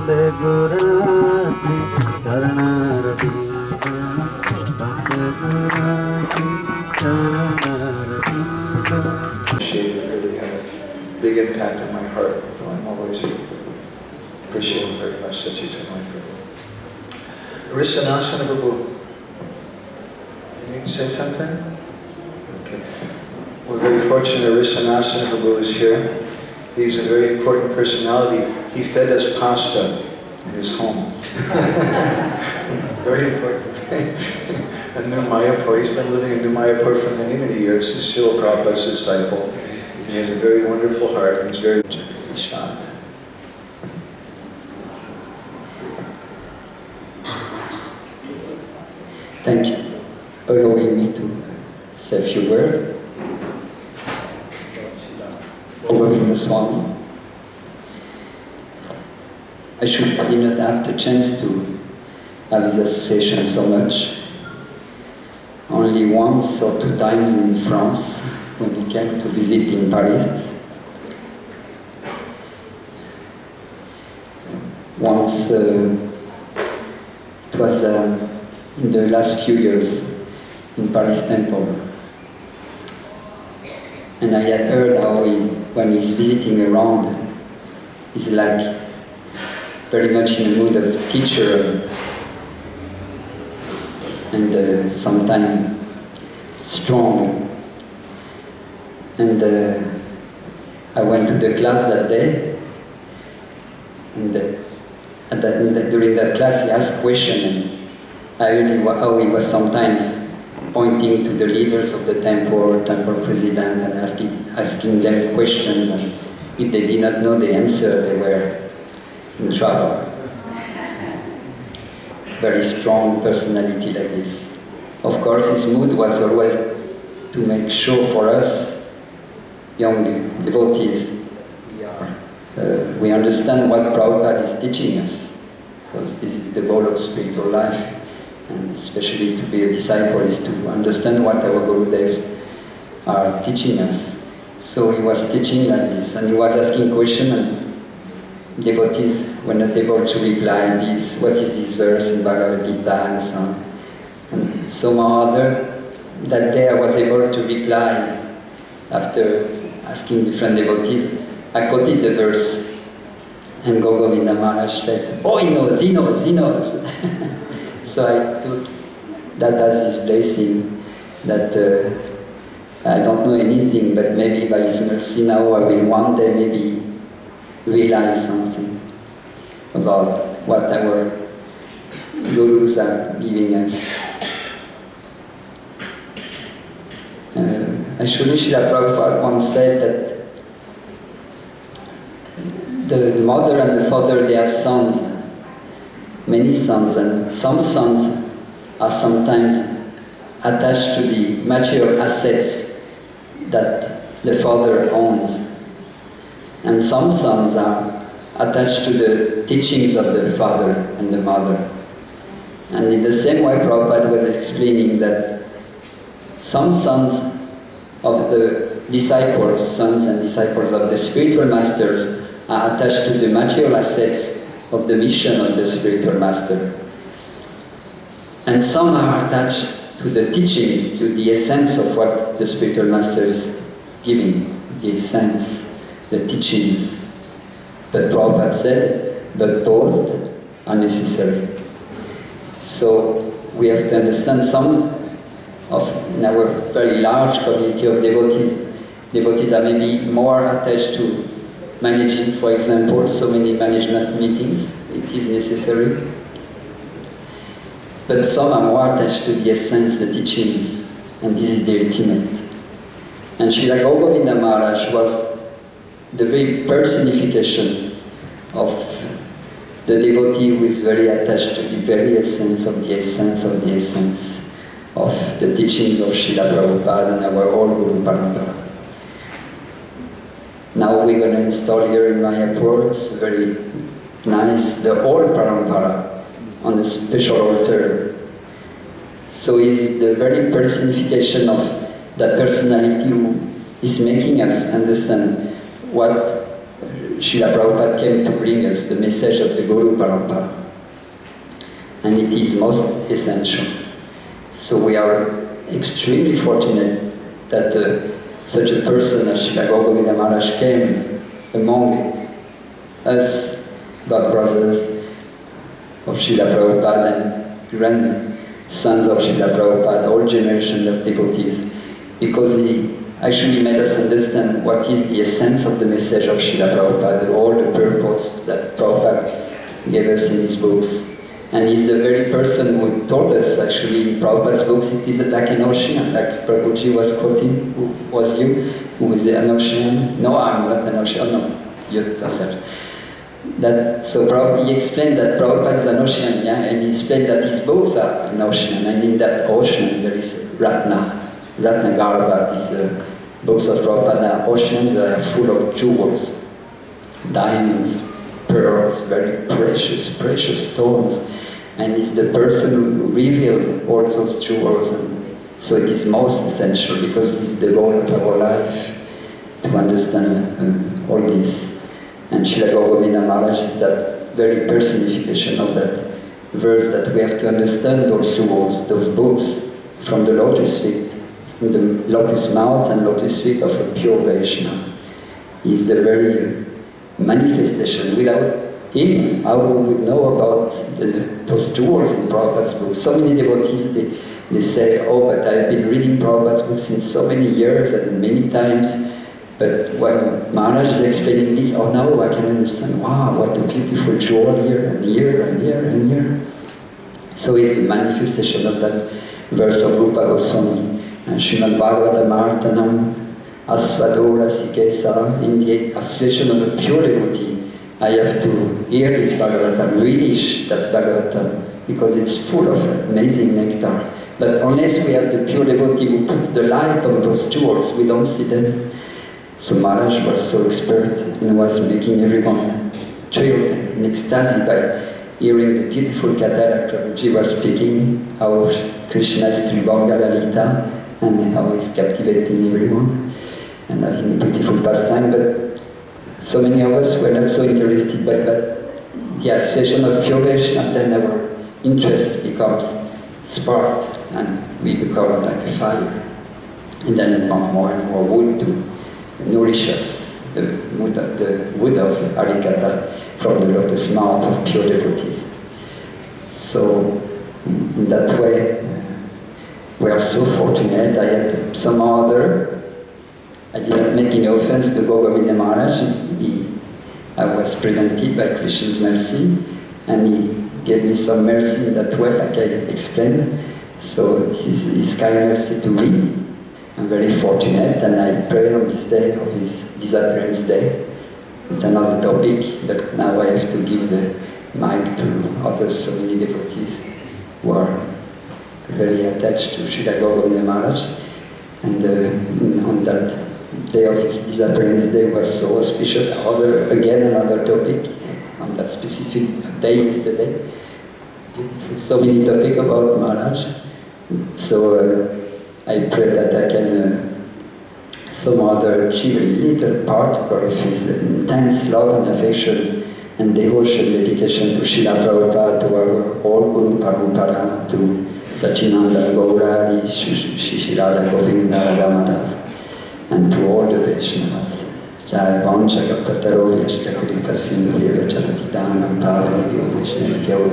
Really had a big impact on my heart, so I'm always appreciating very much that you took my Prabhu. Rishanashana Prabhu, can you say something? Okay. We're very fortunate Rishanashana Prabhu is here. He's a very important personality. He fed us pasta in his home. Very important. And New Mayapur, he's been living in New Mayapur for many, many years. He's Srila Prabhupada's disciple. He has a very wonderful heart. He's very shy. Thank you for allowing me to say a few words. Govinda Swami. I did not have the chance to have this association so much. Only once or two times in France, when he came to visit in Paris. Once, it was in the last few years in Paris Temple. And I had heard how when he's visiting around, he's like very much in the mood of teacher and sometimes strong. And I went to the class that day, and during that class he asked questions, and I really how he was sometimes pointing to the leaders of the temple president, and asking them questions, and if they did not know the answer, they were in trouble. Very strong personality like this. Of course, his mood was always to make sure for us, young devotees, we understand what Prabhupada is teaching us, because this is the goal of spiritual life, and especially to be a disciple is to understand what our Gurudevs are teaching us. So he was teaching like this, and he was asking questions, and devotees were not able to reply, what is this verse in Bhagavad Gita, and so on. And somehow or other, that day I was able to reply after asking different devotees. I quoted the verse, and Govinda Maharaj said, "Oh, he knows." So I took that as his blessing, that I don't know anything, but maybe by his mercy now I will one day maybe realize something about what our gurus are giving us. Actually, Srila Prabhupada once said that the mother and the father, they have sons, many sons, and some sons are sometimes attached to the material assets that the father owns. And some sons are attached to the teachings of the father and the mother. And in the same way, Prabhupada was explaining that some sons of the disciples, sons and disciples of the spiritual masters, are attached to the material assets of the mission of the spiritual master. And some are attached to the teachings, to the essence of what the spiritual master is giving, the essence, the teachings. But Prabhupada said, but both are necessary. So we have to understand in our very large community of devotees are maybe more attached to managing, for example, so many management meetings. It is necessary. But some are more attached to the essence, the teachings, and this is the ultimate. And Srila Govinda Maharaj was the very personification of the devotee who is very attached to the very essence of the essence of the essence of the teachings of Srila Prabhupada and our whole Guru Parampara. Now we're going to install here in Mayapur, it's very nice, the whole Parampara on a special altar. So he's the very personification of that personality who is making us understand what Srila Prabhupada came to bring us the message of the Guru Parampara. And it is most essential. So we are extremely fortunate that such a person as Srila Govinda Maharaj came among us, God brothers of Srila Prabhupada and grandsons of Srila Prabhupada, all generations of devotees, because he actually made us understand what is the essence of the message of Srila Prabhupada, all the purpose that Prabhupada gave us in his books. And he's the very person who told us, actually, in Prabhupada's books, it is like an ocean, like Prabhuji was quoting, who was you, who was an ocean? No, I'm not an ocean, no, you yourself. So he explained that Prabhupada is an ocean, yeah, and he explained that his books are an ocean, and in that ocean there is Ratna Garbha. These books of Prabhupada are oceans that are full of jewels, diamonds, pearls, very precious stones. And he's the person who revealed all those jewels, and so it is most essential because this is the goal of our life, to understand all this. And Srila Govinda Maharaj is that very personification of that verse, that we have to understand those jewels, those books from the lotus feet, from the lotus mouth and lotus feet of a pure Vaishnava. He's the very manifestation. Without him, how we would know about those jewels in Prabhupada's books? So many devotees, they say, oh, but I've been reading Prabhupada's books in so many years and many times, but when Maharaj is explaining this, oh, now I can understand, wow, what a beautiful jewel here and here and here and here. So it's the manifestation of that verse of Rupa Goswami, Srimad Bhagavatam Artanam Asvadora Sikesa, in the association of a pure devotee. I have to hear this Bhagavatam, relish that Bhagavatam, because it's full of amazing nectar. But unless we have the pure devotee who puts the light on those jewels, we don't see them. So Maharaj was so expert and was making everyone thrilled and ecstatic by hearing the beautiful Katha Prabhuji was speaking, how Krishna is Tribhanga Lalita, and how he's captivating everyone and having beautiful pastime. But so many of us were not so interested by the association of pure Vaishnava, then our interest becomes sparked and we become like a fire. And then we want more and more wood to nourish us, the wood of Harikatha from the lotus mouth of pure devotees. So in that way, we are so fortunate. I had some other, I didn't make any offense to Govinda Maharaj. I was prevented by Krishna's mercy, and he gave me some mercy in that way, like I explained. So this is his kind mercy to me. I'm very fortunate, and I pray on this day of his Disappearance Day. It's another topic, but now I have to give the mic to others, so many devotees who are very attached to Srila Govinda Maharaj. And on that day of his Disappearance Day was so auspicious. Another topic on that specific day is the day. Beautiful. So many topics about Maharaj. So I pray that I can some other achieve a little particle of his intense love and affection and devotion, dedication to Srila Prabhupada, to our all Guru Parampara, to Sachinanda Gaurari, Shishirada Govinda, Rama Rama, and to all the Vaishnavas. Jai Vancha Tataro Yashta Krita Sindhu Deva Charatidanam Pavana Vyo Vaishnava Kyo